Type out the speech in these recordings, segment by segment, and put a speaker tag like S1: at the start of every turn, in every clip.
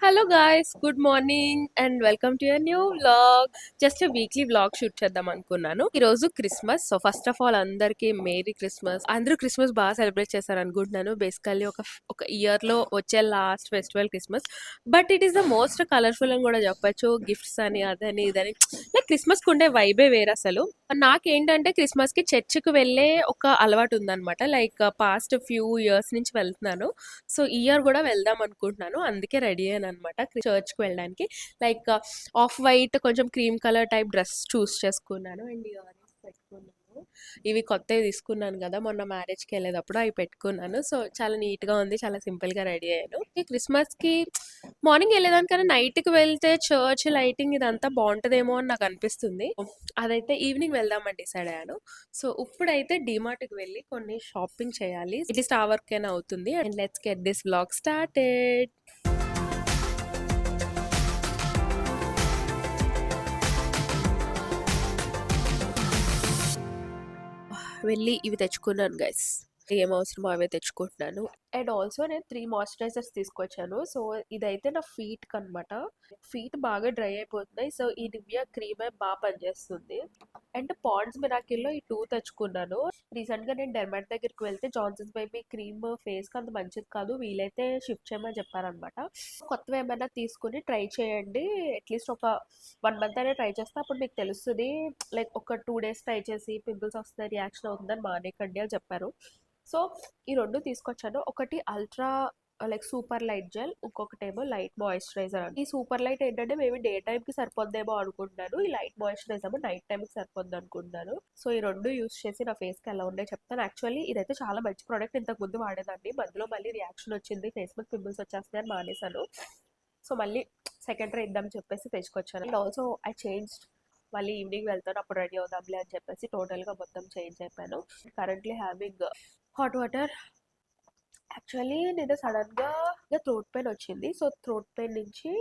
S1: Hello guys, good morning and welcome to your new vlog. Just weekly vlog shoot చేద్దాం అనుకున్నాను. ఈ రోజు Christmas. So first of all అందరికి merry Christmas. అందరూ Christmas బాగా celebrate చేస్తారు అనుకుంటున్నాను. బేసికల్లీ ఒక ఇయర్ లో వచ్చే last festival Christmas. But it is the most colourful అని కూడా చెప్పొచ్చు. గిఫ్ట్స్ అని అదని ఇదని లైక్ క్రిస్మస్ కు ఉండే వైబే వేరు అసలు. నాకేంటంటే క్రిస్మస్ కి చర్చికి వెళ్ళే ఒక అలవాటు ఉందన్నమాట. లైక్ పాస్ట్ ఫ్యూ ఇయర్స్ నుంచి వెళ్తున్నాను. సో ఈ ఇయర్ కూడా వెళ్దాం అనుకుంటున్నాను. అందుకే రెడీ అయ్యాను అనమాట చర్చ్ కి వెళ్ళడానికి. లైక్ ఆఫ్ వైట్ కొంచెం cream colour type dress choose చేసుకున్నాను అండ్ ఇయర్ రింగ్స్ పెట్టుకున్నాను. ఇవి కొత్తవి తీసుకున్నాను కదా మొన్న మ్యారేజ్ కి వెళ్ళేటప్పుడు, అవి పెట్టుకున్నాను. సో చాలా నీట్ గా ఉంది, చాలా సింపుల్ గా రెడీ అయ్యాను. ఈ క్రిస్మస్ కి మార్నింగ్ వెళ్ళేదానికన్నా నైట్ కి వెళ్తే చర్చ్ లైటింగ్ ఇదంతా బాగుంటదేమో అని నాకు అనిపిస్తుంది. అదైతే ఈవినింగ్ వెళ్దామని డిసైడ్ అయ్యాను. సో ఇప్పుడైతే డిమార్ట్ కి వెళ్ళి కొన్ని షాపింగ్ చేయాలి. అట్లీస్ట్ ఆ వర్క్ అయినా అవుతుంది. And let's get this vlog started. వెళ్ళి ఇవి తెచ్చుకున్నాను గైస్. ఏం అవసరమో అవే తెచ్చుకుంటున్నాను. అండ్ ఆల్సో నేను 3 మాయిశ్చరైజర్స్ తీసుకొచ్చాను. సో ఇదైతే నా ఫీట్ కి అనమాట. ఫీట్ బాగా డ్రై అయిపోతున్నాయి. సో ఈ నివియా క్రీమే బాగా పనిచేస్తుంది. అండ్ పాండ్స్ మిరాకిల్ లో ఈ 2 తెచ్చుకున్నాను. రీసెంట్ గా నేను డెర్మాట్ దగ్గరికి వెళ్తే జాన్సన్స్ బేబీ క్రీమ్ ఫేస్ కి అంత మంచిది కాదు, వీలైతే షిఫ్ట్ చేయమని చెప్పారనమాట. కొత్తవి ఏమైనా తీసుకుని ట్రై చేయండి. అట్లీస్ట్ ఒక 1 మంత్ అయినా ట్రై చేస్తే అప్పుడు మీకు తెలుస్తుంది. లైక్ ఒక 2 days ట్రై చేసి పింపుల్స్ వస్తున్నాయి, రియాక్షన్ అవుతుందని మానేకండి అని చెప్పారు. సో ఈ 2 తీసుకొచ్చాను. ఒకటి ultra like super light gel, ఇంకొకటేమో లైట్ మాయిశ్చరైజర్. ఈ సూపర్ లైట్ ఏంటంటే మేబీ డే టైం కి సరిపోద్దేమో అనుకుంటున్నాను. ఈ లైట్ మాయిశ్చరైజర్ ఏమో నైట్ టైం కి సరిపోద్ది అనుకుంటున్నాను. సో ఈ 2 యూస్ చేసి నా ఫేస్ కి ఎలా ఉన్నాయో చెప్తాను. యాక్చువల్లీ ఇదైతే చాలా మంచి ప్రోడక్ట్. ఇంతకు ముందు వాడేదాన్ని, మధ్యలో మళ్ళీ రియాక్షన్ వచ్చింది, ఫేస్ మీద పింపుల్స్ వచ్చేస్తున్నాయి అని మానేశాను. సో మళ్ళీ సెకండ్ ట్రై ఇద్దాం చెప్పేసి తెచ్చుకొచ్చాను. And also I changed. మళ్ళీ ఈవినింగ్ వెళ్తాను, అప్పుడు రెడీ అవుదాంలే అని చెప్పేసి టోటల్ గా మొత్తం చేంజ్ అయిపోయాను. Currently having hot water. Actually నేను సడన్ గా థ్రోట్ పెయిన్ వచ్చింది. సో థ్రోట్ పెయిన్ నుంచి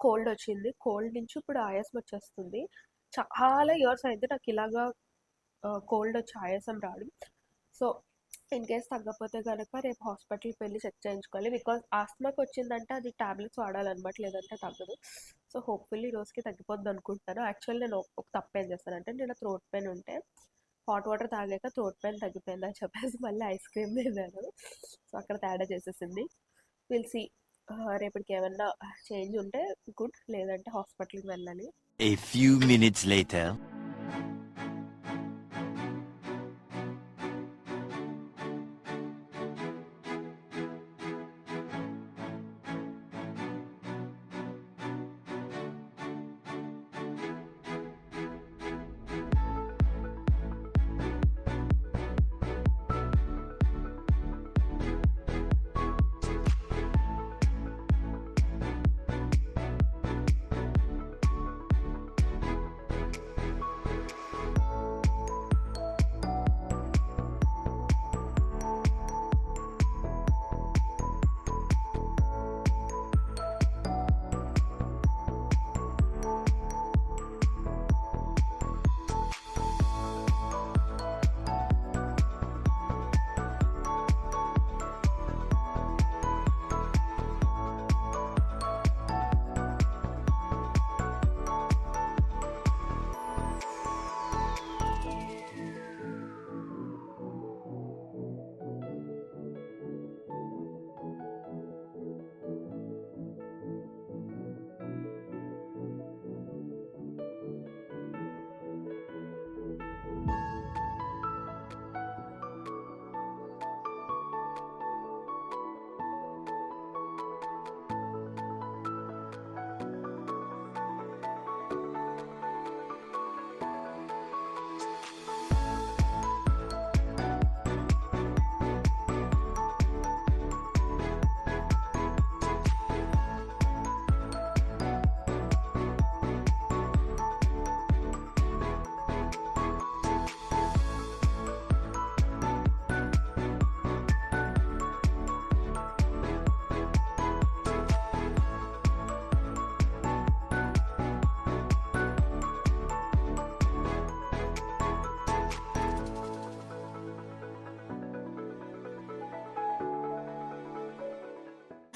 S1: కోల్డ్ వచ్చింది, కోల్డ్ నుంచి ఇప్పుడు ఆయాసం వచ్చేస్తుంది. చాలా ఇయర్స్ అయింది నాకు ఇలాగా కోల్డ్ వచ్చి ఆయాసం రావడం. సో ఇన్ కేస్ తగ్గకపోతే కనుక రేపు హాస్పిటల్కి వెళ్ళి చెక్ చేయించుకోవాలి. బికాస్ ఆస్మాకి వచ్చిందంటే అది టాబ్లెట్స్ వాడాలన్నమాట, లేదంటే తగ్గదు. సో హోప్ఫుల్లీ ఈ రోజుకి తగ్గిపోద్ది అనుకుంటున్నాను. యాక్చువల్లీ నేను ఒక తప్పు ఏం చేస్తానంటే, నేను థ్రోట్ పెయిన్ ఉంటే హాట్ వాటర్ తాగాక థ్రోట్ పెయిన్ తగ్గిపోయింది అని చెప్పేసి మళ్ళీ ఐస్ క్రీమ్ తిన్నాను. సో అక్కడ తేడా చేసేసింది. Will see. రేపటికి ఏమన్నా చేంజ్ ఉంటే గుడ్, లేదంటే హాస్పిటల్కి వెళ్ళాలి.
S2: A few minutes later.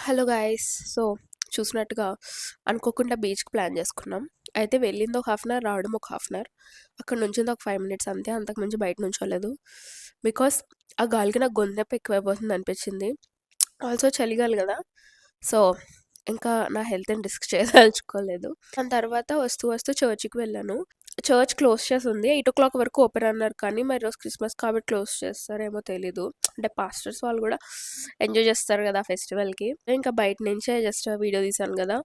S1: Hello guys. So చూసినట్టుగా అనుకోకుండా బీచ్‌కి ప్లాన్ చేసుకున్నాం. అయితే వెళ్ళింది ఒక హాఫ్ అన్ అవర్, రావడం ఒక హాఫ్ అన్ అవర్. అక్కడ నుంచింది ఒక 5 మినిట్స్ అంతే. అంతకు మించి బయట నుంచోలేదు. బికాస్ ఆ గాలికి నాకు గొంతు నొప్పి ఎక్కువైపోతుంది అనిపించింది. ఆల్సో చలిగాలి కదా! సో, ఇంకా నా హెల్త్‌ని రిస్క్ చేయదలుచుకోలేదు. దాని తర్వాత వస్తూ వస్తూ చర్చ్‌కి వెళ్ళాను. చర్చ్ క్లోజ్ చేసి ఉంది. 8:00 వరకు ఓపెన్ అన్నారు కానీ మరి ఈరోజు క్రిస్మస్ కాబట్టి క్లోజ్ చేస్తారేమో తెలీదు. అంటే పాస్టర్స్ వాళ్ళు కూడా ఎంజాయ్ చేస్తారు కదా ఫెస్టివల్‌కి. ఇంకా బయట నుంచే జస్ట్ వీడియో తీశాను కదా!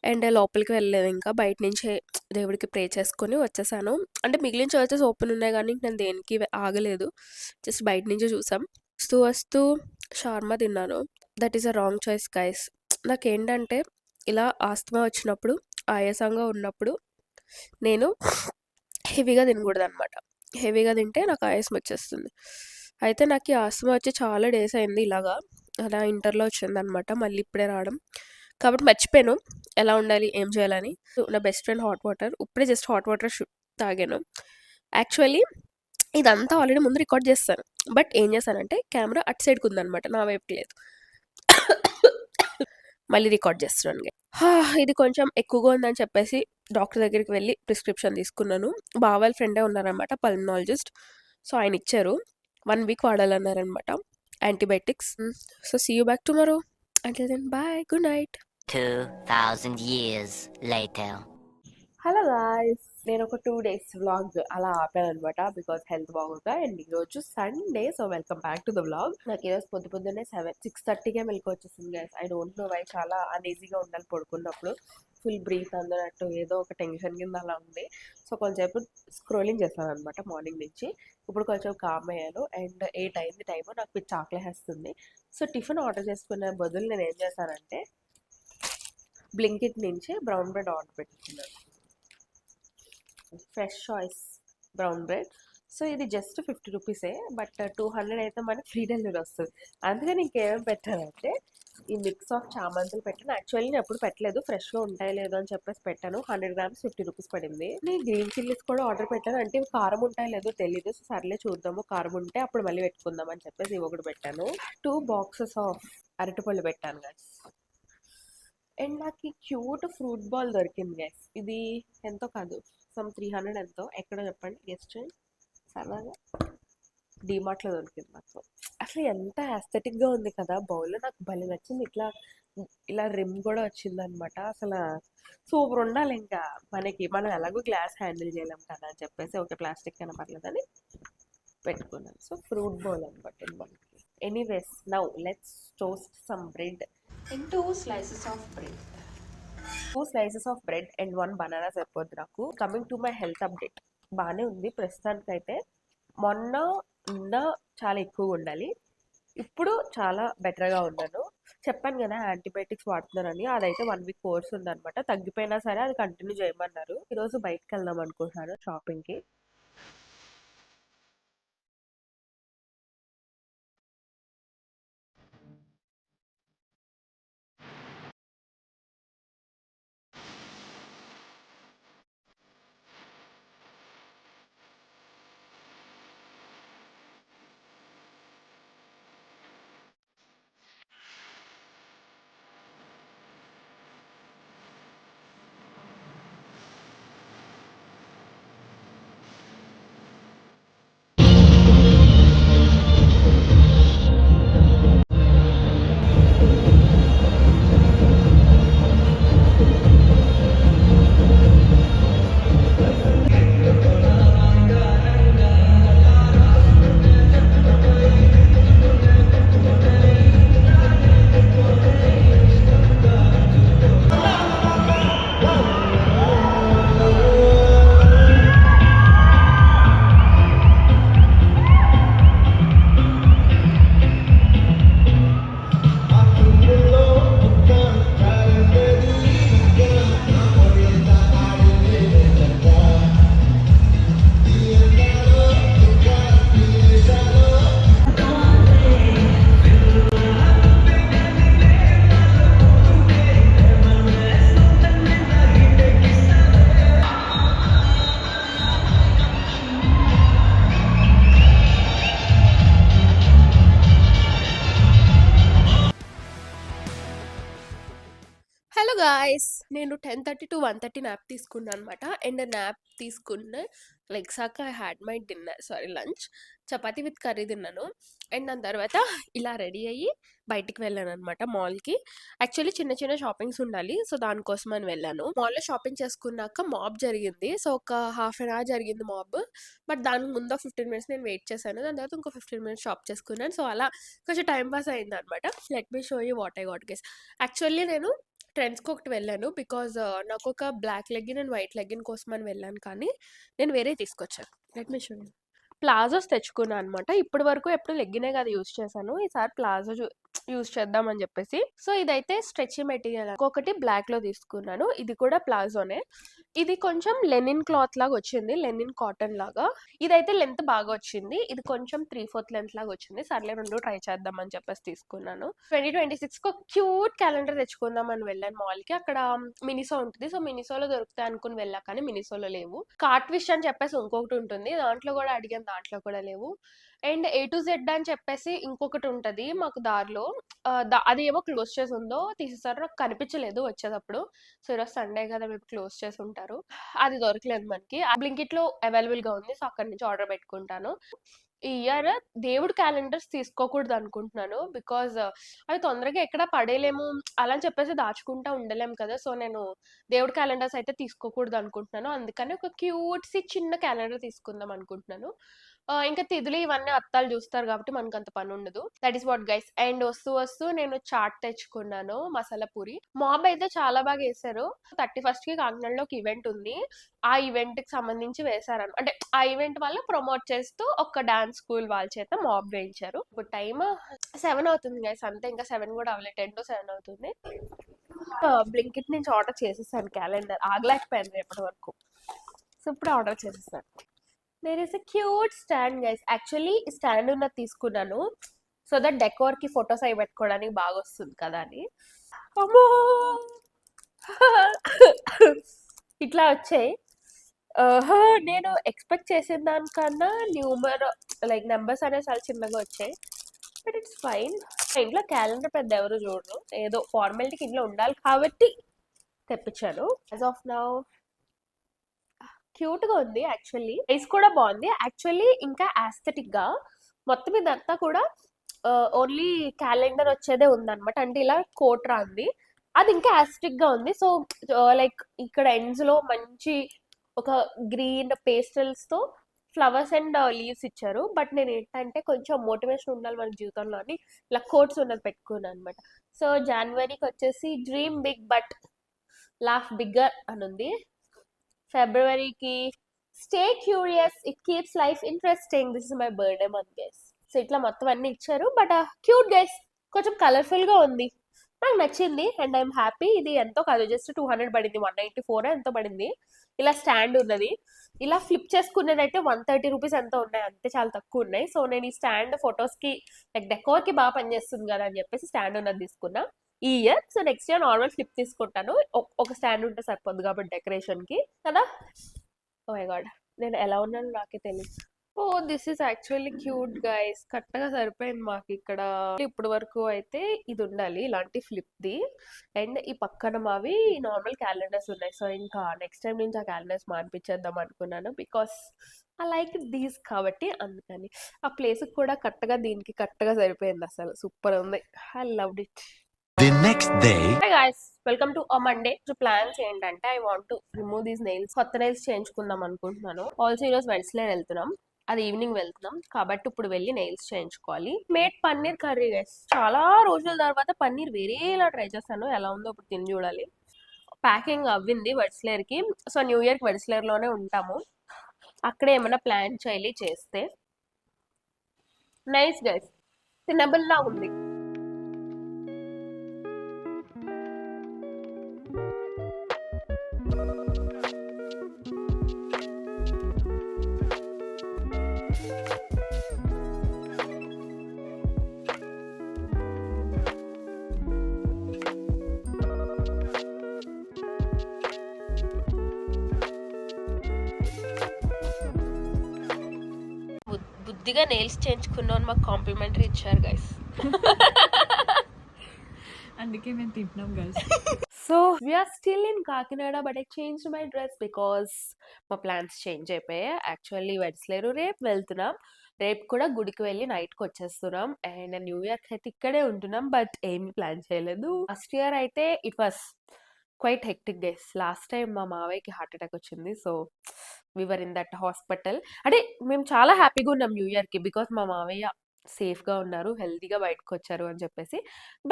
S1: అండ్ లోపలికి వెళ్ళలేదు ఇంకా. బయట నుంచే దేవుడికి ప్రే చేసుకొని వచ్చేసాను. అంటే మిగిలిన చర్చెస్ ఓపెన్ ఉన్నాయి కానీ నేను దేనికి ఆగలేదు. జస్ట్ బయట నుంచే చూసాం. వస్తూ వస్తూ షార్మా తిన్నాను. That is a wrong choice guys. నాకేంటంటే ఇలా ఆస్తమా వచ్చినప్పుడు, ఆయాసంగా ఉన్నప్పుడు నేను హెవీగా తినకూడదనమాట. హెవీగా తింటే నాకు ఆయాసం వచ్చేస్తుంది. అయితే నాకు ఈ ఆస్తమా వచ్చి చాలా డేస్ అయింది ఇలాగా. అలా ఇంటర్‌లో వచ్చిందనమాట. మళ్ళీ ఇప్పుడే రావడం. కాబట్టి మర్చిపోయాను ఎలా ఉండాలి, ఏం చేయాలని. సో, నా బెస్ట్ ఫ్రెండ్ హాట్ వాటర్. ఇప్పుడే జస్ట్ హాట్ వాటర్ తాగాను. యాక్చువల్లీ ఇదంతా ఆల్రెడీ ముందు రికార్డ్ చేశాను. బట్ ఏం చేశానంటే కెమెరా అటు సైడ్‌కి ఉందనమాట. నా వైపుకి లేదు. మళ్ళీ రికార్డ్ చేస్తున్నాను. ఇది కొంచెం ఎక్కువగా ఉందని చెప్పేసి డాక్టర్ దగ్గరికి వెళ్ళి ప్రిస్క్రిప్షన్ తీసుకున్నాను. బావ వాళ్ళ ఫ్రెండే ఉన్నారనమాట పల్మనాలజిస్ట్. సో, ఆయన ఇచ్చారు. 1 వీక్ వాడాలన్నారనమాట antibiotics. So, see you back tomorrow. Until then bye. Good night.
S3: 2,000 years later.
S1: Hello guys, నేను ఒక 2 డేస్ వ్లాగ్ అలా ఆపాననమాట బికాస్ హెల్త్ బాగోక. అండ్ ఈరోజు Sunday. So welcome back to the vlog. నాకు ఈరోజు పొద్దున్నే 6:30కే మెలకు వచ్చేసింది guys. I don't know why. చాలా అన్ఈజీగా ఉండాలి పడుకున్నప్పుడు. ఫుల్ బ్రీత్ అందనట్టు ఏదో ఒక టెన్షన్ కింద అలా ఉంది. సో కొంచెంసేపు స్క్రోలింగ్ చేశాను అనమాట మార్నింగ్ నుంచి. ఇప్పుడు కొంచెం కామ్ అయ్యాను. అండ్ 8 అయింది టైము. నాకు పిచ్చి ఆకలేస్తుంది. సో టిఫిన్ ఆర్డర్ చేసుకునే బదులు నేను ఏం చేశానంటే బ్లింకిట్ నుంచి బ్రౌన్ బ్రెడ్ ఆర్డర్ పెట్టుకున్నాను. Fresh choice brown bread. So ఇది జస్ట్ 50 రూపీసే. బట్ 200 అయితే మనకి ఫ్రీ డెలివరీ వస్తుంది. అందుకని ఇంకేమేమి పెట్టానంటే ఈ మిక్స్ ఆఫ్ చామంతులు పెట్టాను. యాక్చువల్లీ నేను ఎప్పుడు పెట్టలేదు, ఫ్రెష్గా ఉంటాయి లేదో అని చెప్పేసి పెట్టాను. 100 గ్రామ్స్ 50 రూపీస్ పడింది. నేను గ్రీన్ చిల్లీస్ కూడా ఆర్డర్ పెట్టాను. అంటే ఇవి కారం ఉంటాయి లేదో తెలీదు. సో సర్లే చూద్దాము, కారం ఉంటే అప్పుడు మళ్ళీ పెట్టుకుందాం అని చెప్పేసి ఇవి ఒకటి పెట్టాను. 2 బాక్సెస్ ఆఫ్ అరటిపళ్ళు పెట్టాను గైస్. అండ్ నాకు క్యూట్ ఫ్రూట్ బాల్ దొరికింది గైస్. ఇది ఎంతో కాదు, సమ్ 300 ఎంతో. ఎక్కడో చెప్పండి, గెస్ట్ చేయండి. సరదాగా డీమార్ట్లో దొరికింది నాకు. అసలు ఎంత aesthetic గా ఉంది కదా బౌల్. నాకు భలే నచ్చింది. ఇట్లా ఇలా రిమ్ కూడా వచ్చిందనమాట. అసలు సూపర్ ఉండాలి. ఇంకా మనకి మనం ఎలాగో గ్లాస్ హ్యాండిల్ చేయలేం కదా అని చెప్పేసి ఓకే ప్లాస్టిక్ అయినా పర్లేదని పెట్టుకున్నాను. సో ఫ్రూట్ బౌల్ అనమాట మనకి. Anyways now let's toast some bread and 2 slices of bread. 2 slices of bread and 1 banana సరిపోద్ది నాకు. Coming to my health update, బాగానే ఉంది ప్రస్తుతానికైతే. మొన్న నిన్న చాలా ఎక్కువగా ఉండాలి, ఇప్పుడు చాలా బెటర్గా ఉన్నాను. చెప్పాను కదా యాంటీబయాటిక్స్ వాడుతున్నానని. అదైతే 1 వీక్ కోర్స్ ఉందనమాట. తగ్గిపోయినా సరే అది కంటిన్యూ చేయమన్నారు. ఈరోజు బయటకు వెళ్దాం అనుకుంటున్నాను షాపింగ్కి. గాయ్స్ నేను 10:30 to 1:30 న్యాప్ తీసుకున్నాను అనమాట. అండ్ న్యాప్ తీసుకున్న లెగ్సాక I had my lunch. Chapati with curry తిన్నాను. అండ్ దాని తర్వాత ఇలా రెడీ అయ్యి బయటికి వెళ్ళాను అనమాట మాల్కి. యాక్చువల్లీ చిన్న చిన్న షాపింగ్స్ ఉండాలి, సో దానికోసం అని వెళ్ళాను. మాల్లో షాపింగ్ చేసుకున్నాక మాబ్ జరిగింది. సో ఒక హాఫ్ అన్ అవర్ జరిగింది మాబ్. బట్ దానికి ముందు 15 మినిట్స్ నేను వెయిట్ చేశాను. దాని తర్వాత ఇంకో 15 మినిట్స్ షాప్ చేసుకున్నాను. సో అలా కొంచెం టైం పాస్ అయింది అనమాట. Let me show you what I got guys. Actually నేను ట్రెండ్స్కి ఒకటి వెళ్ళాను బికాజ్ నాకు ఒక black legging and white legging కోసం అని వెళ్ళాను, కానీ నేను వేరే తీసుకొచ్చాను. Let me show you. Palazzos తెచ్చుకున్నాను అనమాట. ఇప్పటి వరకు ఎప్పుడు లెగ్గినే కదా యూజ్ చేశాను, ఈసారి ప్లాజో యూజ్ చేద్దామని చెప్పేసి. సో ఇదైతే స్ట్రెచ్ మెటీరియల్. ఒకటి బ్లాక్ లో తీసుకున్నాను, ఇది కూడా ప్లాజోనే. ఇది కొంచెం లెనిన్ క్లాత్ లాగా వచ్చింది, లెనిన్ కాటన్ లాగా. ఇదైతే లెంత్ బాగా వచ్చింది, ఇది కొంచెం 3/4 లెంత్ లాగా వచ్చింది. సర్లే రెండు ట్రై చేద్దామని చెప్పేసి తీసుకున్నాను. 2026 ఒక క్యూట్ క్యాలెండర్ తెచ్చుకుందాం అని వెళ్ళాను మాల్ కి. అక్కడ మినిసో ఉంటుంది, సో మినిసోలో దొరుకుతాయి అనుకుని వెళ్ళా, కానీ మినిసోలో లేవు. కార్ట్ విష్ అని చెప్పేసి ఇంకొకటి ఉంటుంది, దాంట్లో కూడా అడిగాను, దాంట్లో కూడా లేవు. అండ్ A to Z అని చెప్పేసి ఇంకొకటి ఉంటుంది మాకు దారిలో. అది ఏమో క్లోజ్ చేసి ఉందో తీసేసారు, నాకు కనిపించలేదు వచ్చేటప్పుడు. సో ఈరోజు సండే కదా, మేము క్లోజ్ చేసి ఉంటారు. అది దొరకలేదు మనకి. బ్లింకిట్ లో అవైలబుల్ గా ఉంది, సో అక్కడి నుంచి ఆర్డర్ పెట్టుకుంటాను. ఈ ఇయర్ దేవుడు క్యాలెండర్స్ తీసుకోకూడదు అనుకుంటున్నాను బికాజ్ అవి తొందరగా ఎక్కడ పడేయలేము అలా అని చెప్పేసి దాచుకుంటా ఉండలేము కదా. సో నేను దేవుడు క్యాలెండర్స్ అయితే తీసుకోకూడదు అనుకుంటున్నాను. అందుకని ఒక క్యూట్సీ చిన్న క్యాలెండర్ తీసుకుందాం అనుకుంటున్నాను. ఇంకా తిథులు ఇవన్నీ అత్తాలు చూస్తారు కాబట్టి మనకు అంత పని ఉండదు. That is what guys. And వస్తూ నేను చాట్ తెచ్చుకున్నాను, మసాలా పూరి. మాబ్ అయితే చాలా బాగా వేసారు. 31st కి కాకినాడలో ఒక ఈవెంట్ ఉంది, ఆ ఈవెంట్ కి సంబంధించి వేశారు. అంటే ఆ ఈవెంట్ వల్ల ప్రమోట్ చేస్తూ ఒక డాన్స్ స్కూల్ వాళ్ళ చేత మాబ్ వేయించారు. ఇప్పుడు టైం 7 అవుతుంది గైస్, అంతే. ఇంకా 7 కూడా అవ్వలేదు, 10 to 7 అవుతుంది. బ్లింకిట్ నుంచి ఆర్డర్ చేసేసాను క్యాలెండర్, ఆగలేకపోయాను రేపటి వరకు. సో ఇప్పుడు ఆర్డర్ చేసేసాను. There is a cute stand guys. Actually stand ఉన్నది తీసుకున్నాను సో దట్ డెకోర్ కి ఫొటోస్ అవి పెట్టుకోవడానికి బాగా వస్తుంది కదా అని. అమ్మో ఇట్లా వచ్చాయి. నేను ఎక్స్పెక్ట్ చేసిన దానికన్నా నెంబర్స్ అనేవి చాలా చిన్నగా వచ్చాయి, బట్ ఇట్స్ ఫైన్. ఇంట్లో క్యాలెండర్ పెద్ద ఎవరు చూడరు, ఏదో ఫార్మాలిటీకి ఇంట్లో ఉండాలి కాబట్టి తెప్పించాను. యాజ్ ఆఫ్ నౌ క్యూట్ గా ఉంది. యాక్చువల్లీ ప్రైస్ కూడా బాగుంది. యాక్చువల్లీ ఇంకా ఆస్థెటిక్ గా మొత్తం ఇదంతా కూడా ఓన్లీ క్యాలెండర్ వచ్చేదే ఉందన్నమాట. అంటే ఇలా కోట్ రాంది, అది ఇంకా ఆస్థెటిక్ గా ఉంది. సో లైక్ ఇక్కడ ఎండ్స్ లో మంచి ఒక గ్రీన్ పేస్టల్స్ తో ఫ్లవర్స్ అండ్ లీవ్స్ ఇచ్చారు. బట్ నేను ఏంటంటే కొంచెం మోటివేషన్ ఉండాలి మన జీవితంలో అని ఇలా కోట్స్ ఉన్నది పెట్టుకున్నాను అనమాట. సో జనవరికి వచ్చేసి dream big but laugh bigger అని ఉంది. ఫిబ్రవరికి stay curious, it keeps life interesting, this is my birthday month guys. So ఇట్లా మొత్తం అన్ని ఇచ్చారు. బట్ క్యూట్ గైస్, కొంచెం కలర్ఫుల్ గా ఉంది, నాకు నచ్చింది అండ్ ఐఎమ్ హ్యాపీ. ఇది ఎంతో కాదు, జస్ట్ 200 పడింది, 194 ఎంతో పడింది. ఇలా స్టాండ్ ఉన్నది, ఇలా ఫ్లిప్ చేసుకునేది అయితే 130 రూపీస్ ఎంతో ఉన్నాయి, అంతే, చాలా తక్కువ ఉన్నాయి. సో నేను ఈ స్టాండ్ ఫొటోస్ కి లైక్ డెకోర్ కి బాగా పనిచేస్తుంది కదా అని చెప్పేసి స్టాండ్ ఉన్నది తీసుకున్నా ఈ year. So next year normal flip తీసుకుంటాను, ఒక స్టాండ్ ఉంటే సరిపోద్ది కాబట్టి డెకరేషన్ కి కదా. ఓ మై గాడ్, నేను ఎలా ఉన్నాను నాకే తెలియదు. Oh this is actually cute guys, కరెక్ట్గా సరిపోయింది మాకు ఇక్కడ. ఇప్పుడు వరకు అయితే ఇది ఉండాలి ఇలాంటి ఫ్లిప్ ది, అండ్ ఈ పక్కన మావి నార్మల్ క్యాలెండర్స్ ఉన్నాయి. సో ఇంకా నెక్స్ట్ టైం నుంచి ఆ క్యాలెండర్స్ మానిపించేద్దాం అనుకున్నాను బికాస్ ఐ లైక్ దీస్ కాబట్టి. అందుకని ఆ ప్లేస్ కూడా కరెక్ట్గా దీనికి కరెక్ట్గా సరిపోయింది, అసలు సూపర్ ఉంది. I loved it.
S2: The next day.
S1: Hi guys, welcome to a Monday. Plans ఏంటంటే I want to remove these nails, కొత్త నెయిల్స్ చేయించుకుందాం అనుకుంటున్నాను. ఆల్సో ఈరోజు వెడ్స్లే వెళ్తున్నాం, అది ఈవినింగ్ వెళ్తున్నాం కాబట్టి ఇప్పుడు వెళ్ళి నెయిల్స్ చేయించుకోవాలి. మేడ్ పన్నీర్ కర్రీ గైస్, చాలా రోజుల తర్వాత పన్నీర్ వేరేలా ట్రై చేస్తాను, ఎలా ఉందో ఇప్పుడు తిని చూడాలి. ప్యాకింగ్ అవ్వింది వెడ్స్లేర్ కి, సో న్యూ ఇయర్ కి వెడ్స్లేర్ లోనే ఉంటాము, అక్కడే ఏమైనా ప్లాన్ చేయాలి చేస్తే. నైస్ గైస్, తినబుల్ లా ఉంది. బుద్ధిగా నెయిల్స్ చేయించుకున్నాను, మాకు కాంప్లిమెంటరీ ఇచ్చారు గైస్.
S4: అందుకే మేము తింటున్నాం guys.
S1: So we're still in Kakinada but I change my dress because మా ప్లాన్స్ చేంజ్ అయిపోయాయి. యాక్చువల్లీ వెడ్స్లేరు రేపు వెళ్తున్నాం. రేపు కూడా గుడికి వెళ్ళి నైట్కి వచ్చేస్తున్నాం. అండ్ న్యూ ఇయర్కి అయితే ఇక్కడే ఉంటున్నాం. బట్ ఏమి ప్లాన్ చేయలేదు. లాస్ట్ ఇయర్ అయితే it was quite hectic days. Last time మా మావయ్యకి హార్ట్ అటాక్ వచ్చింది. So we were in that hospital. అంటే మేము చాలా హ్యాపీగా ఉన్నాం న్యూ ఇయర్కి బికాస్ మా మావయ్య సేఫ్గా ఉన్నారు, హెల్తీగా బయటకు వచ్చారు అని చెప్పేసి.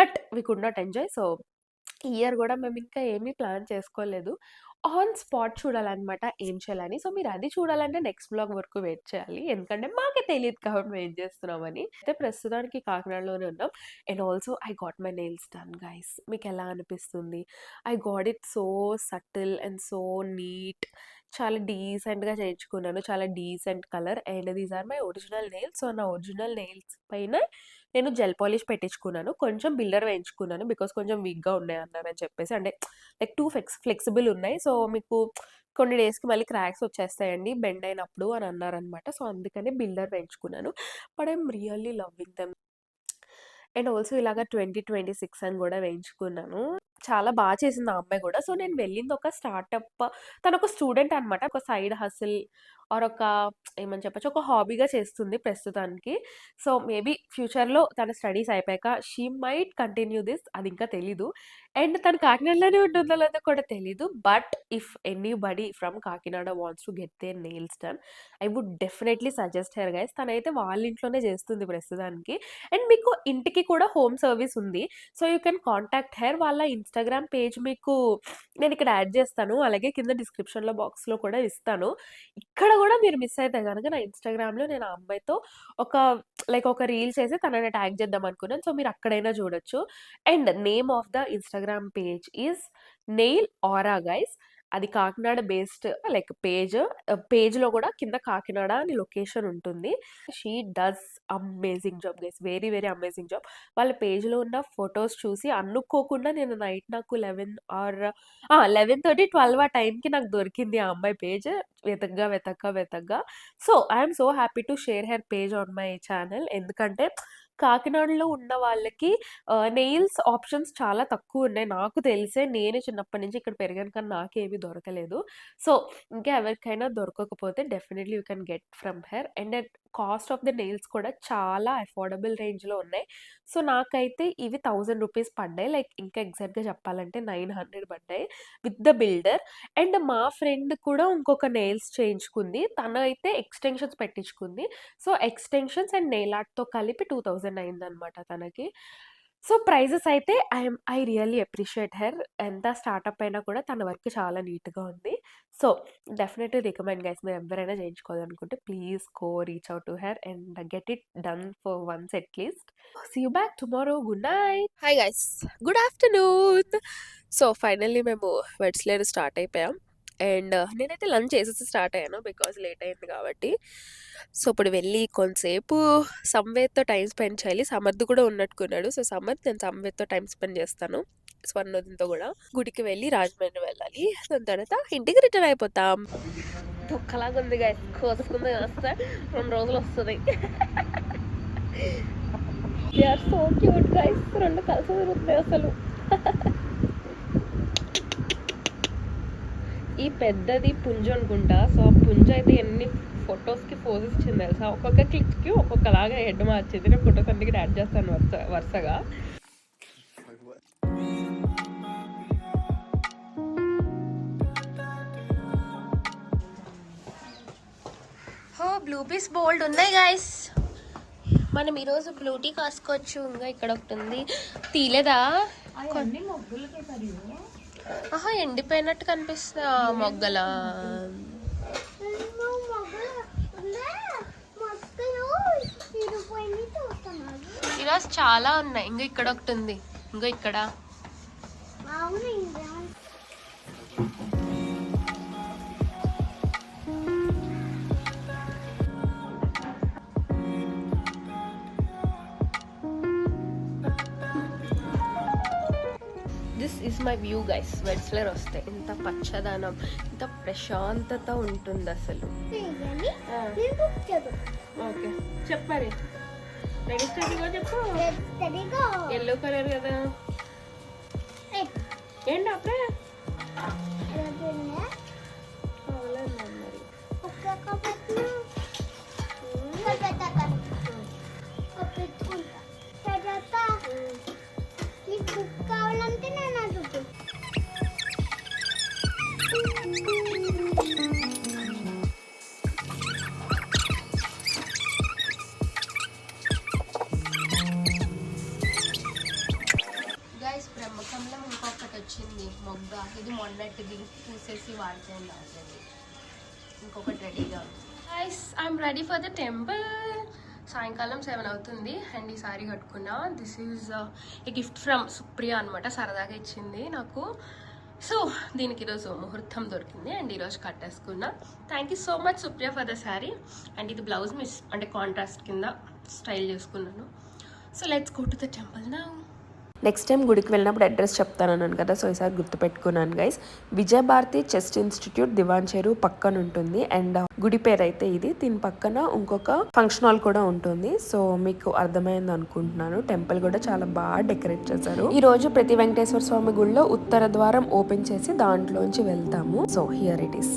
S1: But we could not enjoy. So ఈ ఇయర్ కూడా మేము ఇంకా ఏమీ ప్లాన్ చేసుకోలేదు. ఆన్ స్పాట్ చూడాలన్నమాట ఏం చేయాలని. సో మీరు అది చూడాలంటే నెక్స్ట్ బ్లాగ్ వరకు వెయిట్ చేయాలి. ఎందుకంటే మాకే తెలియదు కాబట్టి మేము ఏం చేస్తున్నామని. అయితే ప్రస్తుతానికి కాకినాడలోనే ఉన్నాం. And also I got my nails done guys. మీకు ఎలా అనిపిస్తుంది? I got it so subtle and so neat. చాలా డీసెంట్గా చేయించుకున్నాను. చాలా decent colour. And these are my original nails. So నా ఒరిజినల్ నెయిల్స్ పైన నేను జెల్ పాలిష్ పెట్టించుకున్నాను. కొంచెం బిల్డర్ వేయించుకున్నాను బికాస్ కొంచెం వీక్గా ఉన్నాయి అన్నారని చెప్పేసి. అంటే లైక్ టూ ఫ్లెక్సిబుల్ ఉన్నాయి. సో మీకు కొన్ని డేస్కి మళ్ళీ క్రాక్స్ వచ్చేస్తాయండి బెండ్ అయినప్పుడు అని అన్నారనమాట. సో అందుకని బిల్డర్ వేయించుకున్నాను. But I'm really loving them. And also ఇలాగ 2026 అని కూడా వేయించుకున్నాను. చాలా బాగా చేసింది ఆ అమ్మాయి కూడా. సో నేను వెళ్ళింది ఒక స్టార్టప్. తను ఒక స్టూడెంట్ అనమాట. ఒక సైడ్ హసిల్ ఆర్ ఒక ఏమని చెప్పచ్చు, ఒక హాబీగా చేస్తుంది ప్రస్తుతానికి. సో మేబీ ఫ్యూచర్లో తన స్టడీస్ అయిపోయాక షీ మైట్ కంటిన్యూ దిస్. అది ఇంకా తెలీదు. అండ్ తను కాకినాడలోనే ఉంటుందో లేదో కూడా తెలీదు. But if anybody from Kakinada wants to get their nails done, I would definitely suggest her guys. తనైతే వాళ్ళ ఇంట్లోనే చేస్తుంది ప్రస్తుతానికి. అండ్ మీకు ఇంటికి కూడా హోమ్ సర్వీస్ ఉంది. So you can contact her. వాళ్ళ ఇన్స్టాగ్రామ్ పేజ్ మీకు నేను ఇక్కడ యాడ్ చేస్తాను, అలాగే కింద డిస్క్రిప్షన్లో బాక్స్లో కూడా ఇస్తాను. ఇక్కడ కూడా మీరు మిస్ అయితే కనుక నా ఇన్స్టాగ్రామ్లో నేను ఆ అమ్మాయితో ఒక రీల్ చేసి తనని ట్యాగ్ చేద్దాం అనుకున్నాను. సో మీరు అక్కడైనా చూడొచ్చు. And name of the Instagram page is nail aura guys. అది కాకినాడ బేస్డ్ పేజ్లో కూడా కింద కాకినాడ అని లొకేషన్ ఉంటుంది. She does amazing job guys. Very very amazing job. వాళ్ళ పేజ్లో ఉన్న ఫొటోస్ చూసి అనుకోకుండా నేను నైట్ నాకు 11:30 12 ఆ టైంకి నాకు దొరికింది ఆ అమ్మాయి పేజ్. వెతగ్గా. So I'm so happy to share her page on my channel. ఎందుకంటే కాకినాడలో ఉన్న వాళ్ళకి నెయిల్స్ ఆప్షన్స్ చాలా తక్కువ ఉన్నాయి. నాకు తెలిసే, నేను చిన్నప్పటి నుంచి ఇక్కడ పెరిగాను కానీ నాకేమీ దొరకలేదు. సో ఇంకా ఎవరికైనా దొరకకపోతే definitely you can get from her. And cost of the nails కూడా చాలా అఫోర్డబుల్ రేంజ్లో ఉన్నాయి. సో నాకైతే ఇవి 1000 రూపీస్ పడ్డాయి. ఇంకా ఎగ్జాక్ట్గా చెప్పాలంటే 900 పడ్డాయి విత్ ద బిల్డర్. అండ్ మా ఫ్రెండ్ కూడా ఇంకొక నెయిల్స్ చేయించుకుంది. తను అయితే ఎక్స్టెన్షన్స్ పెట్టించుకుంది. సో ఎక్స్టెన్షన్స్ అండ్ నెయిల్ ఆర్ట్తో కలిపి 2000 అయిందనమాట తనకి. సో ప్రైజెస్ అయితే ఐ రియల్లీ అప్రిషియేట్ హెర్. ఎంత స్టార్టప్ అయినా కూడా తన వర్క్ చాలా నీట్గా ఉంది. So definitely recommend guys. మీరు ఎవరైనా చేయించుకోవాలనుకుంటే please go reach out to her and get it done for once at least. See you back tomorrow. Good night. Hi guys, good afternoon. So finally మేము వెడ్స్లేరు స్టార్ట్ అయిపోయాం. And నేనైతే lunch చేసేసి start అయ్యాను because late అయింది కాబట్టి. So ఇప్పుడు వెళ్ళి కొంతసేపు సంవేత్తో టైం స్పెండ్ చేయాలి. సమర్థ్ కూడా ఉన్నట్టుకున్నాడు. సో నేను సంవేత్తో టైం స్పెండ్ చేస్తాను, స్వర్ణోదితో కూడా. గుడికి వెళ్ళి రాజమండ్రి వెళ్ళాలి. దాని తర్వాత ఇంటికి రిటర్న్ అయిపోతాం. ఒక్కలాగా ఉంది గైస్. కోసుకుంది వస్తే 2 రోజులు వస్తుంది. They are so cute guys. 2 కలిసి తిరుగుతున్నాయి అసలు. ఈ పెద్దది పుంజు అనుకుంటా. సో ఆ పుంజు అయితే ఎన్ని ఫొటోస్కి పోజెస్ ఇచ్చింది తెలుసా. ఒక్కొక్క క్లిక్కి ఒక్కొక్కలాగా హెడ్ మార్చింది. నేను ఫొటోస్ అన్నిటికీ యాడ్ చేస్తాను వరుసగా. బ్లూ పీస్ బోల్డ్ ఉన్నాయి గైస్. మనం ఈరోజు బ్లూ టీ కాసుకోవచ్చు. ఇంకా ఇక్కడ ఒకటి ఉంది, తీలేదా? ఎండిపోయినట్టు కనిపిస్తుంది మొగ్గల. ఈరోజు చాలా ఉన్నాయి. ఇంకా ఇక్కడ ఒకటి ఉంది. ఇంకా ఇక్కడ this is my view guys. వెడ్స్లేరు వస్తే ఇంత పచ్చదనం, ఇంత ప్రశాంతత ఉంటుంది అసలు. ఓకే చెప్పాలి. చెప్పు. ఎల్లో కలర్ కదా. ఏంటి అప్పుడే
S4: కావాలంటే నేను అడుగు
S1: గైస్ బ్రహ్మకమలం ఇంకొకటి వచ్చింది మొగ్గ, ఇది మొన్నటిది పూసేసి వాడిపోయింది రావట్లేదు, ఇంకొకటి రెడీగా ఉంది. Guys I'm ready for the temple. సాయంకాలం 7 అవుతుంది అండ్ ఈ సారీ కట్టుకున్నా. This is a gift from Supriya అనమాట, సరదాగా ఇచ్చింది నాకు. సో దీనికి ఈరోజు ముహూర్తం దొరికింది అండ్ ఈరోజు కట్టేసుకున్నా. Thank you so much Supriya for the sari. And ఇది బ్లౌజ్ మిస్ అంటే కాంట్రాస్ట్ కింద స్టైల్ చేసుకున్నాను. So let's go to the temple now.
S5: Next time గుడికి వెళ్ళినప్పుడు అడ్రస్ చెప్తానన్నాను కదా, సో ఈసారి గుర్తుపెట్టుకున్నాను guys. Vijayabharathi chest institute Diwan Cheruvu పక్కన ఉంటుంది అండ్ గుడి పేరు అయితే ఇది. దీని పక్కన ఇంకొక ఫంక్షన్ హాల్ కూడా ఉంటుంది. సో మీకు అర్థమైంది అనుకుంటున్నాను. టెంపుల్ కూడా చాలా బాగా డెకరేట్ చేశారు. ఈ రోజు ప్రతి వెంకటేశ్వర స్వామి గుడిలో ఉత్తర ద్వారం ఓపెన్ చేసి దాంట్లోంచి వెళ్తాము. So here it is.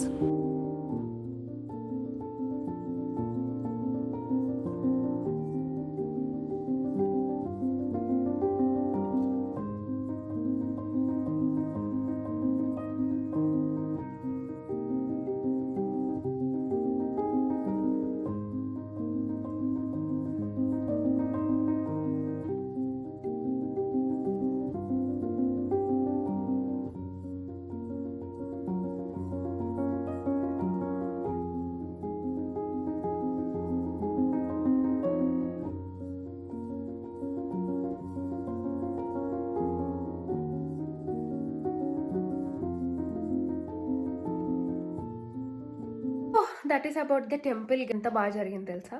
S1: That is about the temple. ఎంత బాగా జరిగింది తెలుసా.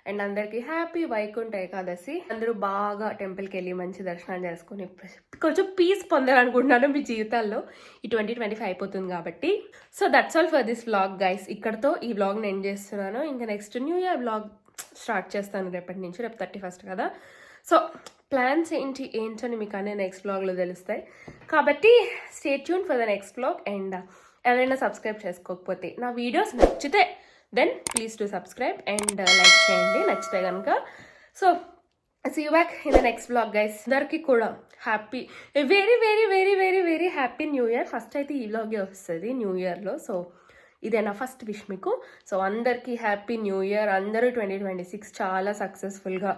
S1: అండ్ అందరికి హ్యాపీ వైకుంఠ ఏకాదశి. అందరూ బాగా టెంపుల్కి వెళ్ళి మంచి దర్శనం చేసుకుని కొంచెం పీస్ పొందాలనుకుంటున్నాను మీ జీవితాల్లో. ఈ 2025 అయిపోతుంది కాబట్టి. So that's all for this vlog guys. ఇక్కడతో ఈ వ్లాగ్ని ఎండ్ చేస్తున్నాను. ఇంకా next new year vlog start చేస్తాను రేపటి నుంచి. రేపు 31st కదా. సో ప్లాన్స్ ఏంటని మీకు అనే నెక్స్ట్ వ్లాగ్లో తెలుస్తాయి. కాబట్టి stay tune for the next vlog. And ఎవరైనా సబ్స్క్రైబ్ చేసుకోకపోతే నా వీడియోస్ నచ్చితే then please to subscribe and like చేయండి నచ్చితే కనుక. So see you back in the next vlog guys. అందరికీ కూడా happy very very very very very happy new year. First అయితే ఈ వ్లాగే వస్తుంది న్యూ ఇయర్లో. సో ఇదే నా ఫస్ట్ విష్ మీకు. సో అందరికీ హ్యాపీ న్యూ ఇయర్. అందరూ 2026 చాలా సక్సెస్ఫుల్గా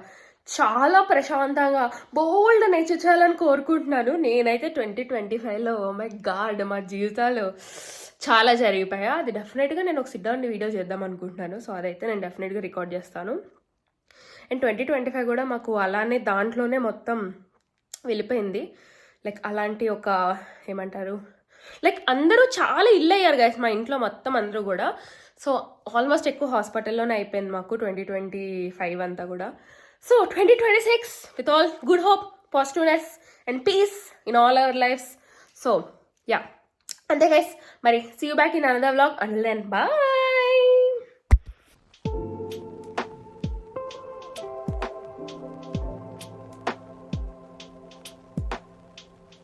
S1: చాలా ప్రశాంతంగా బోల్డ్ నేర్చుకోవాలని కోరుకుంటున్నాను. నేనైతే 2025లో ఓ మై గాడ్ మా జీవితాలు చాలా జరిగిపోయా. అది డెఫినెట్గా నేను ఒక సిట్ డౌన్ వీడియో చేద్దాం అనుకుంటున్నాను. సో అదైతే నేను డెఫినెట్గా రికార్డ్ చేస్తాను. అండ్ 2025 కూడా మాకు అలానే దాంట్లోనే మొత్తం వెళ్ళిపోయింది. లైక్ అలాంటి ఒక ఏమంటారు, లైక్ అందరూ చాలా ఇల్లు అయ్యారు గైస్ మా ఇంట్లో మొత్తం అందరూ కూడా. సో ఆల్మోస్ట్ ఎక్కువ హాస్పిటల్లోనే అయిపోయింది మాకు 2025 అంతా కూడా. So 2026 with all good hope, positiveness and peace in all our lives. So yeah. And then guys, see you back in another vlog. Until then, bye.